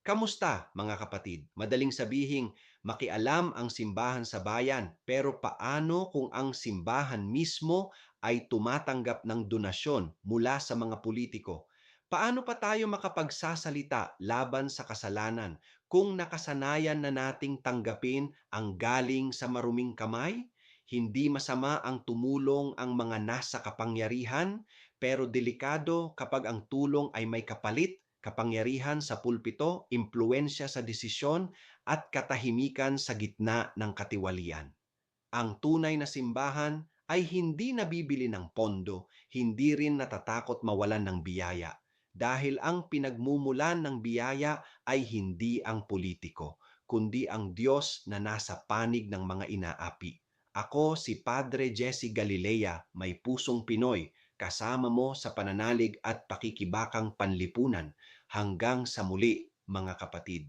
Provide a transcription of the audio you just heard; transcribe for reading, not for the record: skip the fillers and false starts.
Kamusta mga kapatid? Madaling sabihing makialam ang simbahan sa bayan, pero paano kung ang simbahan mismo ay tumatanggap ng donasyon mula sa mga politiko? Paano pa tayo makapagsasalita laban sa kasalanan kung nakasanayan na nating tanggapin ang galing sa maruming kamay? Hindi masama ang tumulong ang mga nasa kapangyarihan, pero delikado kapag ang tulong ay may kapalit, kapangyarihan sa pulpito, impluensya sa desisyon, at katahimikan sa gitna ng katiwalian. Ang tunay na simbahan ay hindi nabibili ng pondo, hindi rin natatakot mawalan ng biyaya. Dahil ang pinagmumulan ng biyaya ay hindi ang politiko, kundi ang Diyos na nasa panig ng mga inaapi. Ako si Padre Jesse Galilea, may pusong Pinoy, kasama mo sa pananalig at pakikibakang panlipunan. Hanggang sa muli, mga kapatid.